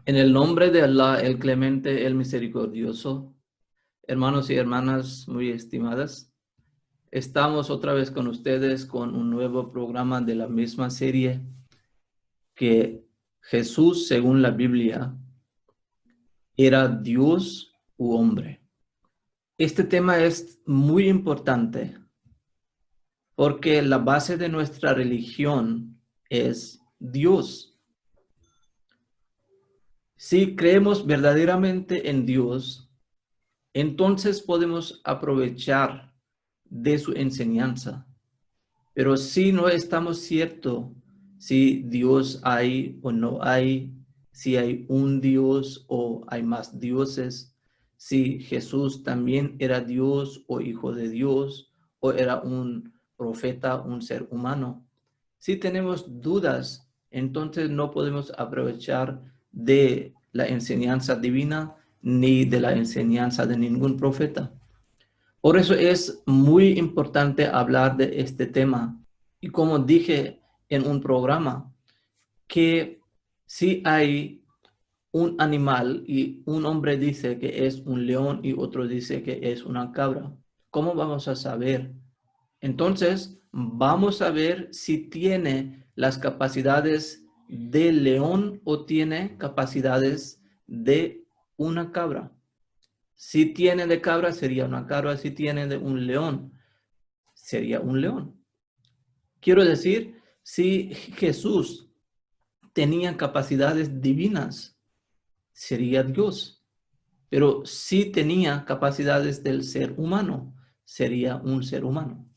En el nombre de Allah, el clemente, el misericordioso, hermanos y hermanas muy estimadas, estamos otra vez con ustedes con un nuevo programa de la misma serie que Jesús, según la Biblia, era Dios u hombre. Este tema es muy importante porque la base de nuestra religión es Dios. Si creemos verdaderamente en Dios, entonces podemos aprovechar de su enseñanza. Pero si no estamos ciertos si Dios hay o no hay, si hay un Dios o hay más dioses, si Jesús también era Dios o hijo de Dios o era un profeta, un ser humano. Si tenemos dudas, entonces no podemos aprovechar de la enseñanza divina ni de la enseñanza de ningún profeta. Por eso es muy importante hablar de este tema. Y como dije en un programa, que si hay un animal y un hombre dice que es un león y otro dice que es una cabra, ¿cómo vamos a saber? Entonces, vamos a ver si tiene las capacidades de león o tiene capacidades de una cabra. Si tiene de cabra, sería una cabra. Si tiene de un león, sería un león. Quiero decir, si Jesús tenía capacidades divinas, sería Dios. Pero si tenía capacidades del ser humano, sería un ser humano.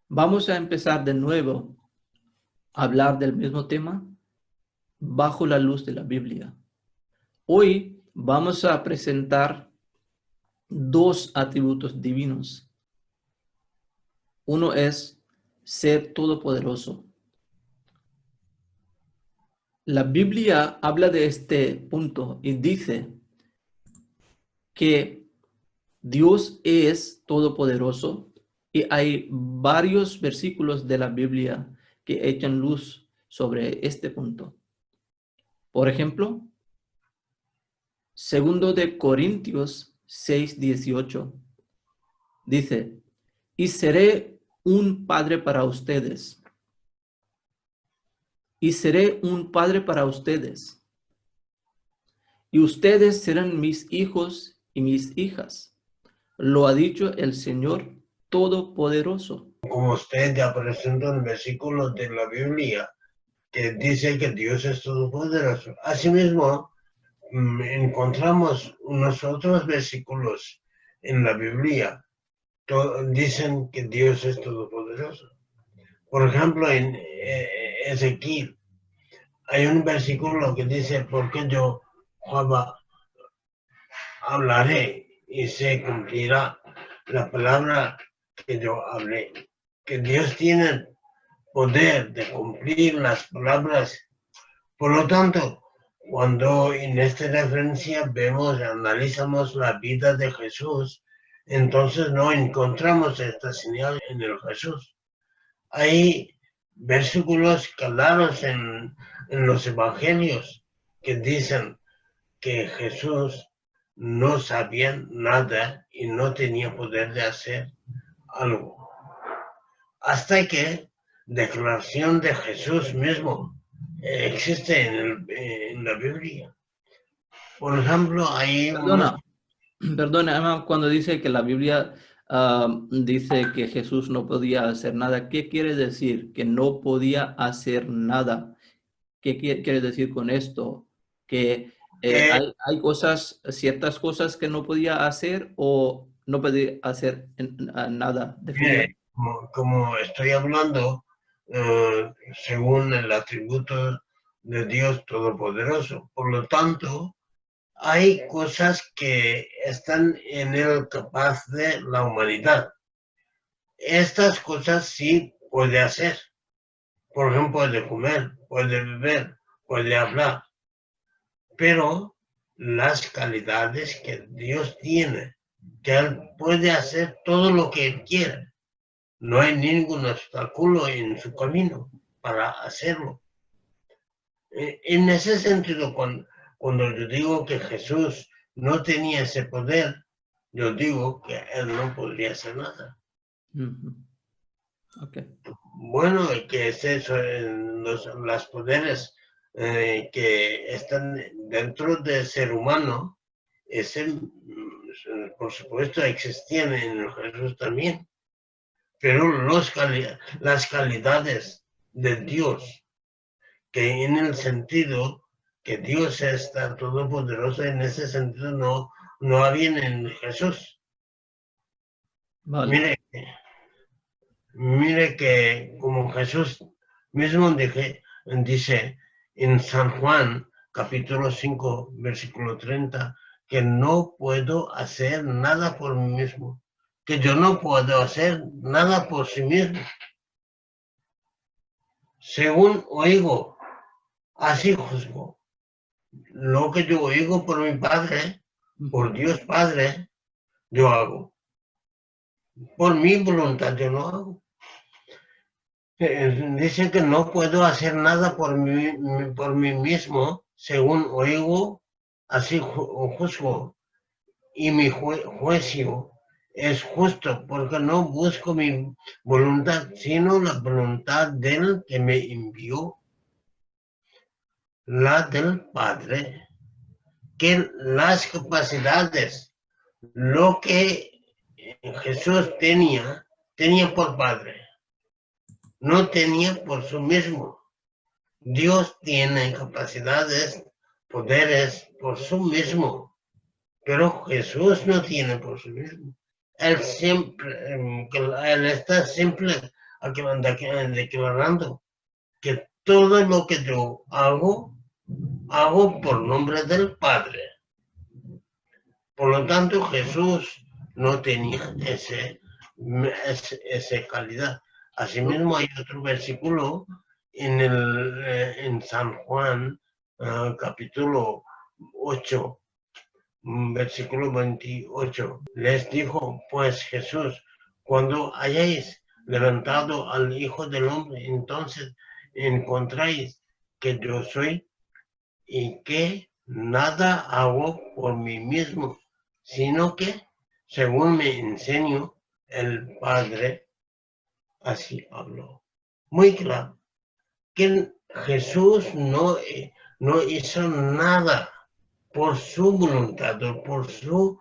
Vamos a empezar de nuevo a hablar del mismo tema bajo la luz de la Biblia. Hoy vamos a presentar dos atributos divinos. Uno es ser todopoderoso. La Biblia habla de este punto y dice que Dios es todopoderoso y hay varios versículos de la Biblia que echan luz sobre este punto. Por ejemplo, segundo de Corintios 6:18 dice, y seré un padre para ustedes, y seré un padre para ustedes, y ustedes serán mis hijos y mis hijas. Lo ha dicho el Señor Todopoderoso. Como usted ya presentó en versículos de la Biblia, que dice que Dios es todopoderoso. Asimismo, encontramos unos otros versículos en la Biblia dicen que Dios es todopoderoso. Por ejemplo, en Ezequiel hay un versículo que dice, porque yo, Jehová, hablaré y se cumplirá la palabra que yo hablé. Que Dios tiene poder de cumplir las palabras. Por lo tanto, cuando en esta referencia vemos, analizamos la vida de Jesús, entonces no encontramos esta señal en el Jesús. Hay versículos claros en los evangelios que dicen que Jesús no sabía nada y no tenía poder de hacer algo. Hasta que declaración de Jesús mismo existe en la Biblia. Por ejemplo, hay unos... Perdona, cuando dice que la Biblia dice que Jesús no podía hacer nada, ¿qué quiere decir? Que no podía hacer nada. ¿Qué quiere decir con esto? Que hay cosas, ciertas cosas que no podía hacer o no podía hacer nada, definitivamente. Como estoy hablando, según el atributo de Dios Todopoderoso. Por lo tanto, hay cosas que están en el capaz de la humanidad. Estas cosas sí puede hacer. Por ejemplo, puede comer, puede beber, puede hablar. Pero las calidades que Dios tiene, que Él puede hacer todo lo que Él quiere. No hay ningún obstáculo en su camino para hacerlo. En ese sentido, cuando yo digo que Jesús no tenía ese poder, yo digo que él no podría hacer nada. Okay. Bueno, ¿qué es eso? Los poderes que están dentro del ser humano, por supuesto, existían en Jesús también, pero las calidades de Dios, que en el sentido que Dios está todopoderoso, en ese sentido no había en Jesús. Vale. Mire que como Jesús mismo dice en San Juan, capítulo 5, versículo 30, que no puedo hacer nada por mí mismo, que yo no puedo hacer nada por sí mismo. Según oigo, así juzgo. Lo que yo oigo por mi Padre, por Dios Padre, yo hago. Por mi voluntad yo no hago. Dice que no puedo hacer nada por mí mismo, según oigo, así juzgo. Y mi juicio es justo, porque no busco mi voluntad, sino la voluntad del que me envió, la del Padre, que las capacidades, lo que Jesús tenía por Padre, no tenía por sí mismo. Dios tiene capacidades, poderes por sí mismo, pero Jesús no tiene por sí mismo. Él está siempre declarando que todo lo que yo hago por nombre del Padre. Por lo tanto, Jesús no tenía esa calidad. Asimismo, hay otro versículo en San Juan, capítulo 8, versículo 28. Les dijo, pues Jesús, cuando hayáis levantado al Hijo del Hombre, entonces encontráis que yo soy y que nada hago por mí mismo, sino que, según me enseñó el Padre, así habló. Muy claro, que Jesús no hizo nada por su voluntad, o por su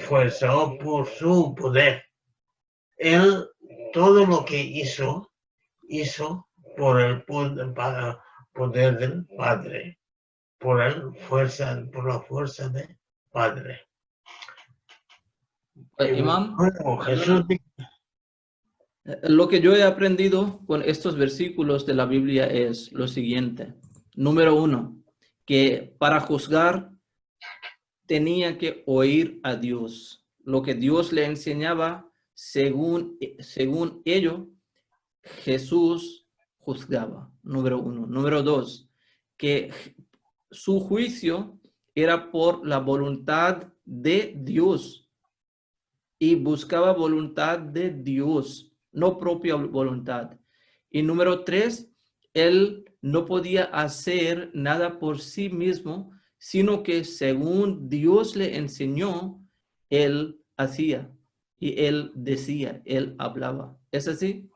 fuerza, o por su poder. Él, todo lo que hizo por el poder del Padre, por la fuerza del Padre. Imam, Bueno, Jesús, lo que yo he aprendido con estos versículos de la Biblia es lo siguiente. Número 1, que para juzgar tenía que oír a Dios. Lo que Dios le enseñaba, según ello, Jesús juzgaba. Número 1. Número 2, que su juicio era por la voluntad de Dios y buscaba voluntad de Dios, no propia voluntad. Y número 3, él no podía hacer nada por sí mismo, sino que según Dios le enseñó, él hacía y él decía, él hablaba. ¿Es así?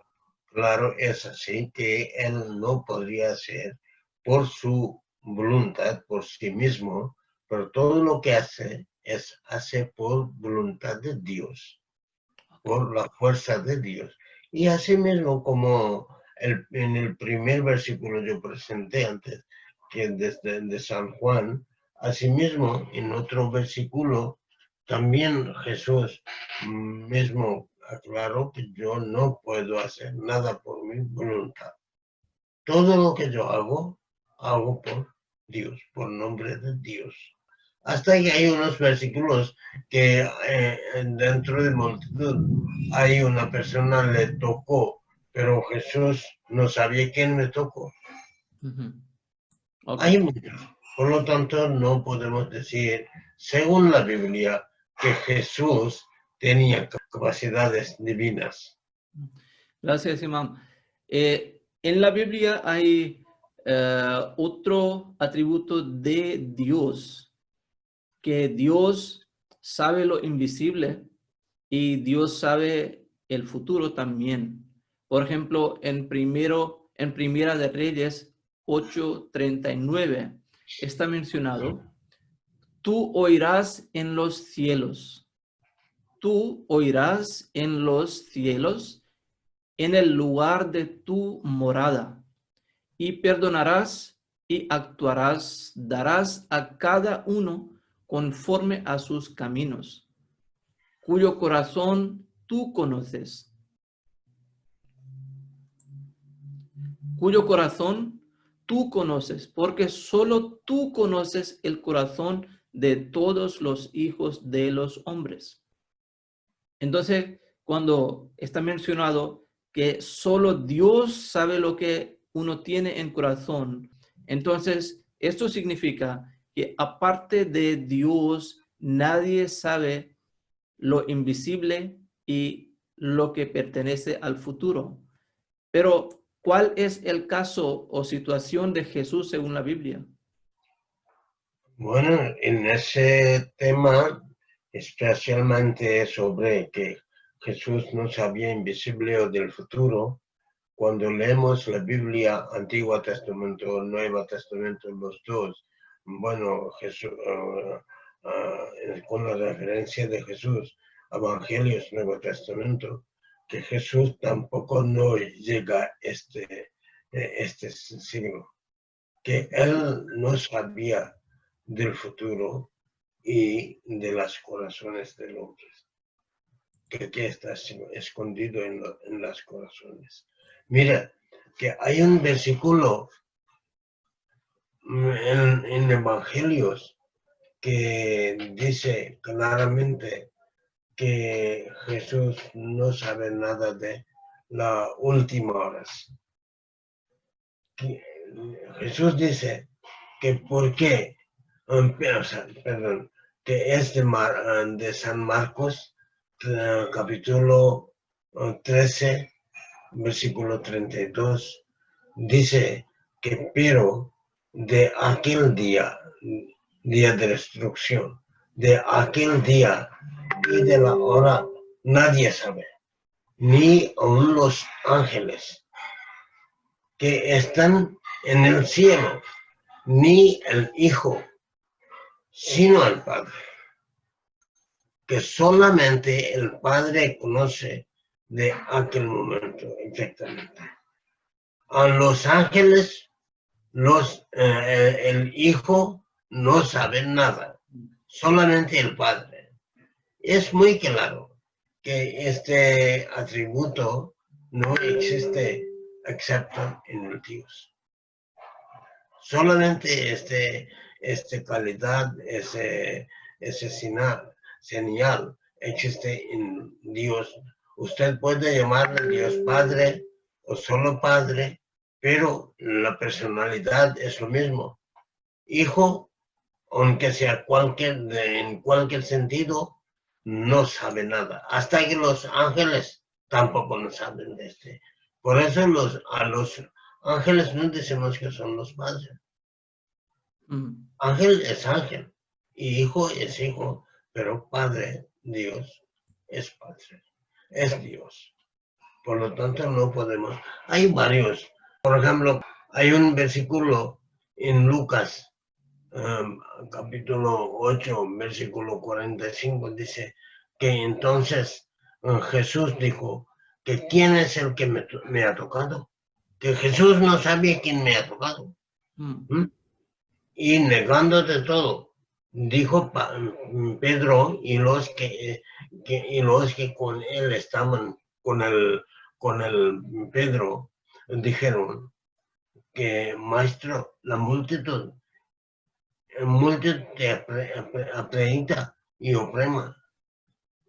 claro, es así que él no podría hacer por su voluntad, por sí mismo, pero todo lo que hace por voluntad de Dios, por la fuerza de Dios. Y así mismo como en el primer versículo yo presenté antes, que desde de San Juan, asimismo en otro versículo también Jesús mismo aclaró que yo no puedo hacer nada por mi voluntad. Todo lo que yo hago por Dios, por nombre de Dios. Hasta que hay unos versículos que dentro de multitud hay una persona le tocó, pero Jesús no sabía quién me tocó. Okay. Hay muchos. Por lo tanto, no podemos decir, según la Biblia, que Jesús tenía capacidades divinas. Gracias, Imam. En la Biblia hay otro atributo de Dios, que Dios sabe lo invisible y Dios sabe el futuro también. Por ejemplo, en Primera de Reyes 8:39 está mencionado: tú oirás en los cielos, tú oirás en los cielos, en el lugar de tu morada, y perdonarás y actuarás, darás a cada uno conforme a sus caminos, cuyo corazón tú conoces, porque solo tú conoces el corazón de todos los hijos de los hombres. Entonces, cuando está mencionado que solo Dios sabe lo que uno tiene en corazón, entonces esto significa que aparte de Dios, nadie sabe lo invisible y lo que pertenece al futuro. Pero, ¿cuál es el caso o situación de Jesús según la Biblia? Bueno, en ese tema, especialmente sobre que Jesús no sabía invisible o del futuro, cuando leemos la Biblia, Antiguo Testamento, Nuevo Testamento, los dos, bueno, Jesús, con la referencia de Jesús, Evangelios, Nuevo Testamento, que Jesús tampoco no llega a este siglo, que él no sabía del futuro y de los corazones de los hombres, que está escondido en los corazones. Mira, que hay un versículo en Evangelios que dice claramente que Jesús no sabe nada de la última hora. Jesús dice que por qué, perdón, que es de San Marcos, capítulo 13, versículo 32, dice que pero de aquel día de destrucción, de aquel día y de la hora, nadie sabe, ni aun los ángeles que están en el cielo, ni el Hijo, sino el Padre, que solamente el Padre conoce de aquel momento exactamente. A los ángeles, el Hijo no sabe nada, solamente el Padre. Es muy claro que este atributo no existe excepto en el Dios. Solamente esta calidad, ese señal existe en Dios. Usted puede llamarle Dios Padre o solo Padre, pero la personalidad es lo mismo. Hijo, aunque sea en cualquier sentido, no sabe nada. Hasta que los ángeles tampoco no saben de este. Por eso a los ángeles no decimos que son los padres. Ángel es ángel y hijo es hijo, pero Padre, Dios, es Padre, es Dios. Por lo tanto, no podemos. Hay varios. Por ejemplo, hay un versículo en Lucas, capítulo 8, versículo 45, dice que entonces Jesús dijo que ¿quién es el que me ha tocado? Que Jesús no sabía quién me ha tocado. Y negándote todo, dijo Pedro y los que con él estaban, con el Pedro, dijeron que maestro, la multitud te aprieta y oprima.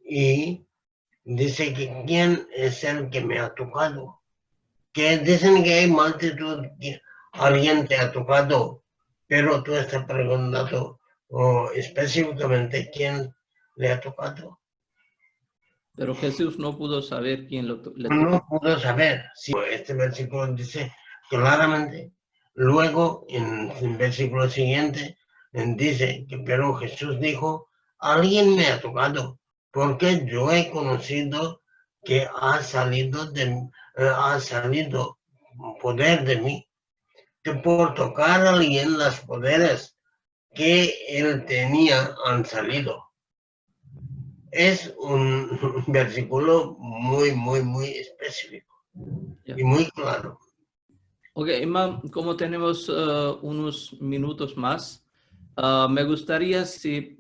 Y dice que quién es el que me ha tocado. Que dicen que hay multitud, que alguien te ha tocado, pero tú estás preguntando específicamente quién le ha tocado. Pero Jesús no pudo saber quién le tocó. No pudo saber. Sí, este versículo dice claramente Luego, en el versículo siguiente, dice que, pero Jesús dijo, alguien me ha tocado, porque yo he conocido que ha salido poder de mí, que por tocar a alguien los poderes que él tenía han salido. Es un versículo muy específico y muy claro. Ok, Emma, como tenemos unos minutos más, me gustaría si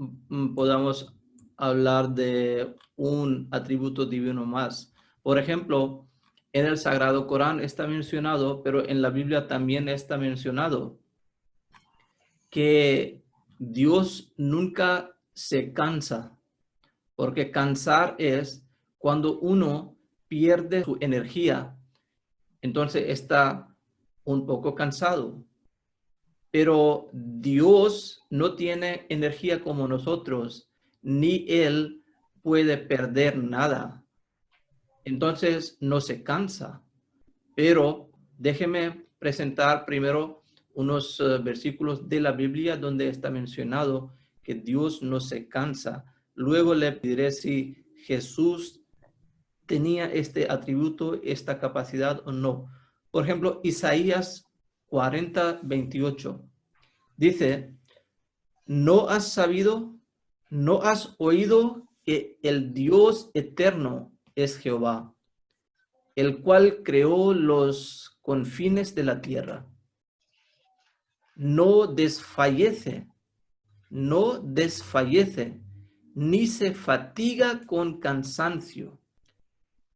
podamos hablar de un atributo divino más. Por ejemplo, en el Sagrado Corán está mencionado, pero en la Biblia también está mencionado que Dios nunca se cansa, porque cansar es cuando uno pierde su energía, entonces está un poco cansado. Pero Dios no tiene energía como nosotros, ni Él puede perder nada. Entonces no se cansa. Pero déjeme presentar primero unos versículos de la Biblia donde está mencionado que Dios no se cansa. Luego le diré si Jesús tenía este atributo, esta capacidad o no. Por ejemplo, Isaías 40:28 dice, ¿no has sabido, no has oído que el Dios eterno es Jehová, el cual creó los confines de la tierra? No desfallece, no desfallece, ni se fatiga con cansancio,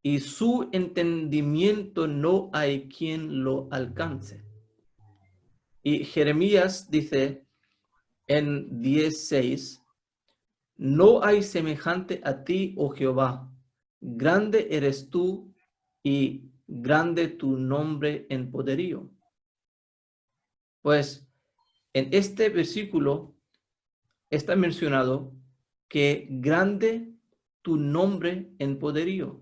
y su entendimiento no hay quien lo alcance. Y Jeremías dice en 10:6, no hay semejante a ti, oh Jehová, grande eres tú y grande tu nombre en poderío. Pues en este versículo está mencionado que grande tu nombre en poderío.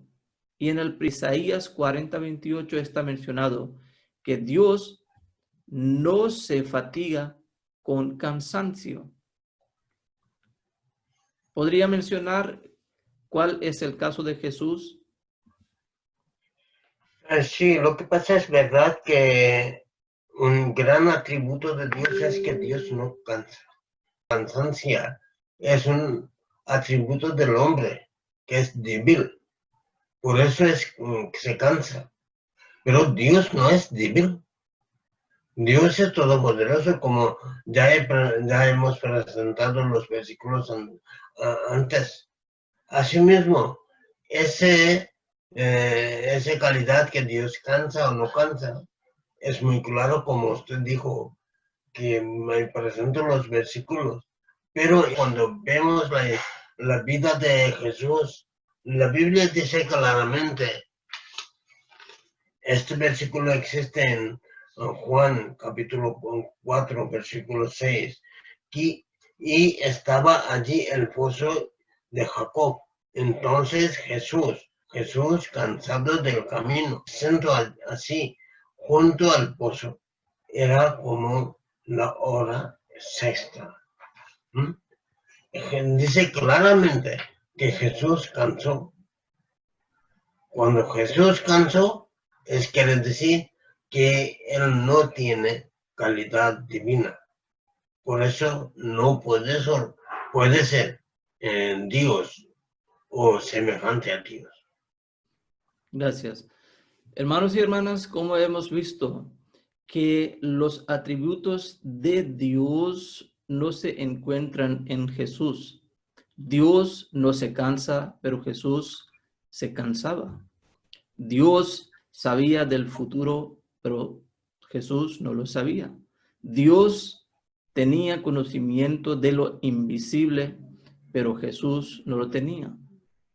Y en el Isaías 40:28 está mencionado que Dios no se fatiga con cansancio. ¿Podría mencionar cuál es el caso de Jesús? Sí, lo que pasa es verdad que un gran atributo de Dios es que Dios no cansa. Cansancia es un atributo del hombre, que es débil. Por eso es que se cansa. Pero Dios no es débil. Dios es todopoderoso, como ya hemos presentado en los versículos antes. Asimismo, esa calidad que Dios cansa o no cansa, es muy claro, como usted dijo, que me presento los versículos. Pero cuando vemos la vida de Jesús, la Biblia dice claramente, este versículo existe en Juan capítulo 4, versículo 6, y estaba allí el pozo de Jacob. Entonces Jesús cansado del camino, sentó así junto al pozo. Era como la hora sexta. Dice claramente que Jesús cansó. Cuando Jesús cansó, quiere decir que Él no tiene calidad divina. Por eso no puede ser Dios o semejante a Dios. Gracias. Hermanos y hermanas, como hemos visto que los atributos de Dios no se encuentran en Jesús. Dios no se cansa, pero Jesús se cansaba. Dios sabía del futuro, pero Jesús no lo sabía. Dios tenía conocimiento de lo invisible, pero Jesús no lo tenía.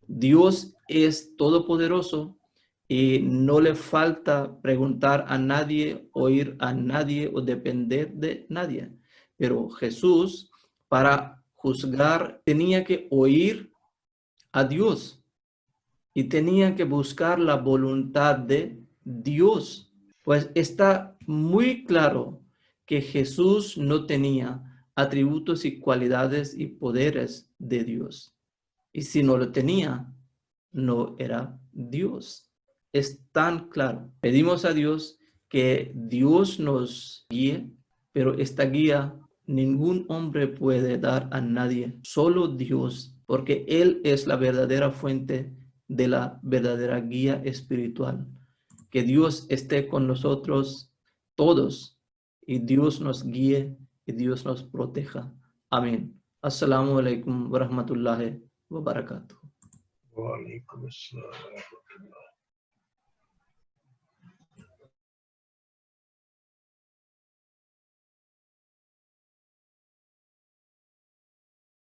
Dios es todopoderoso y no le falta preguntar a nadie, oír a nadie o depender de nadie. Pero Jesús, para juzgar, tenía que oír a Dios y tenía que buscar la voluntad de Dios. Pues está muy claro que Jesús no tenía atributos y cualidades y poderes de Dios. Y si no lo tenía, no era Dios. Es tan claro. Pedimos a Dios que Dios nos guíe, pero esta guía ningún hombre puede dar a nadie, solo Dios, porque Él es la verdadera fuente de la verdadera guía espiritual. Que Dios esté con nosotros todos y Dios nos guíe y Dios nos proteja. Amén. Assalamu alaikum wa rahmatullahi wa barakatuh. Wa alaikum assalam wa rahmatullah.